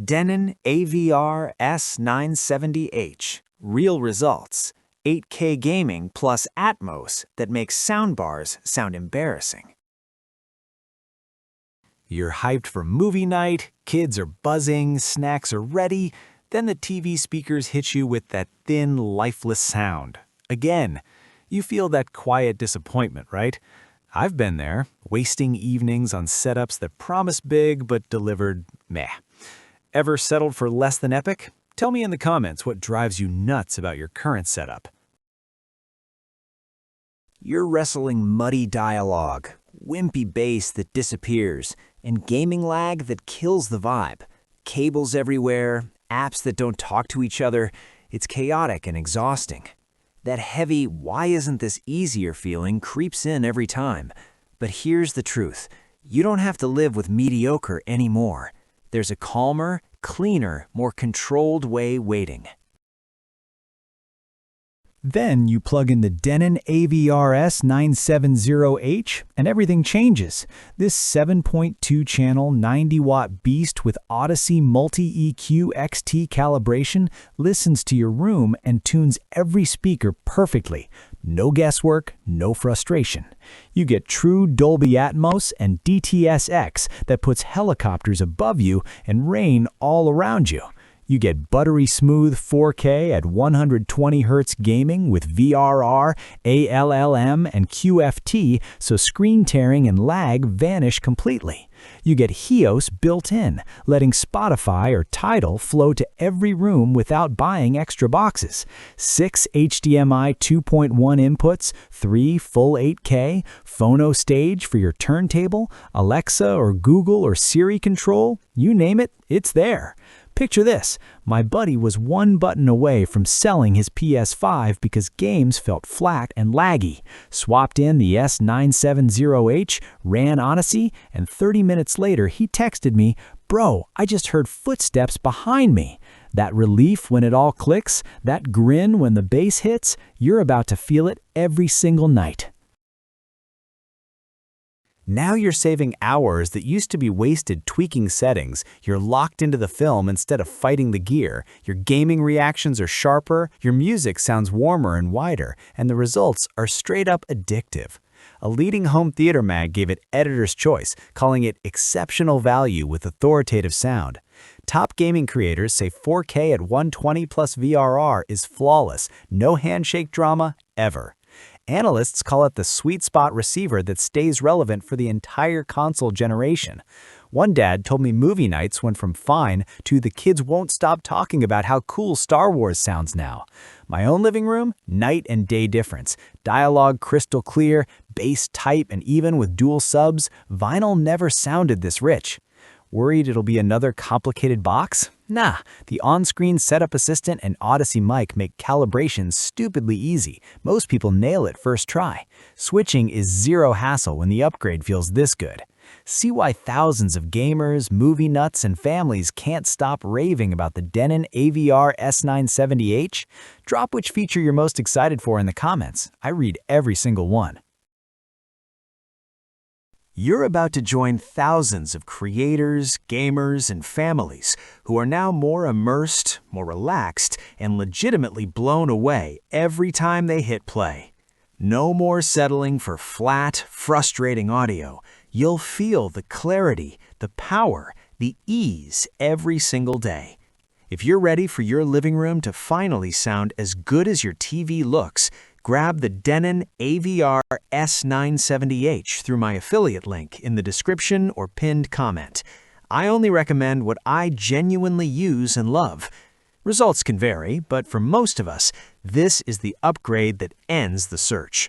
Denon AVR-S970H. Real results. 8K gaming plus Atmos that makes soundbars sound embarrassing. You're hyped for movie night, kids are buzzing, snacks are ready, then the TV speakers hit you with that thin, lifeless sound. Again, you feel that quiet disappointment, right? I've been there, wasting evenings on setups that promised big but delivered meh. Ever settled for less than epic? Tell me in the comments what drives you nuts about your current setup. You're wrestling muddy dialogue, wimpy bass that disappears, and gaming lag that kills the vibe. Cables everywhere, apps that don't talk to each other. It's chaotic and exhausting. That heavy, why isn't this easier feeling creeps in every time. But here's the truth. You don't have to live with mediocre anymore. There's a calmer, cleaner, more controlled way waiting. Then you plug in the Denon AVR-S970H and everything changes. This 7.2-channel 90-watt beast with Audyssey MultEQ XT calibration listens to your room and tunes every speaker perfectly. No guesswork, no frustration. You get true Dolby Atmos and DTS X that puts helicopters above you and rain all around you. You get buttery-smooth 4K at 120 Hz gaming with VRR, ALLM, and QFT, so screen tearing and lag vanish completely. You get HEOS built in, letting Spotify or Tidal flow to every room without buying extra boxes. 6 HDMI 2.1 inputs, 3 full 8K, Phono stage for your turntable, Alexa or Google or Siri control, you name it, it's there. Picture this, my buddy was one button away from selling his PS5 because games felt flat and laggy. Swapped in the S970H, ran Audyssey, and 30 minutes later he texted me, "Bro, I just heard footsteps behind me." That relief when it all clicks, that grin when the bass hits, you're about to feel it every single night. Now you're saving hours that used to be wasted tweaking settings. You're locked into the film instead of fighting the gear. Your gaming reactions are sharper, your music sounds warmer and wider, and the results are straight up addictive. A leading home theater mag gave it editor's choice, calling it exceptional value with authoritative sound. Top gaming creators say 4K at 120 plus VRR is flawless, no handshake drama ever. Analysts call it the sweet spot receiver that stays relevant for the entire console generation. One dad told me movie nights went from fine to the kids won't stop talking about how cool Star Wars sounds now. My own living room, night and day difference. Dialogue crystal clear, bass tight, and even with dual subs, vinyl never sounded this rich. Worried it'll be another complicated box? Nah, the on-screen setup assistant and Audyssey mic make calibration stupidly easy. Most people nail it first try. Switching is zero hassle when the upgrade feels this good. See why thousands of gamers, movie nuts, and families can't stop raving about the Denon AVR-S970H? Drop which feature you're most excited for in the comments. I read every single one. You're about to join thousands of creators, gamers, and families who are now more immersed, more relaxed, and legitimately blown away every time they hit play. No more settling for flat, frustrating audio. You'll feel the clarity, the power, the ease every single day. If you're ready for your living room to finally sound as good as your TV looks, grab the Denon AVR-S970H through my affiliate link in the description or pinned comment. I only recommend what I genuinely use and love. Results can vary, but for most of us, this is the upgrade that ends the search.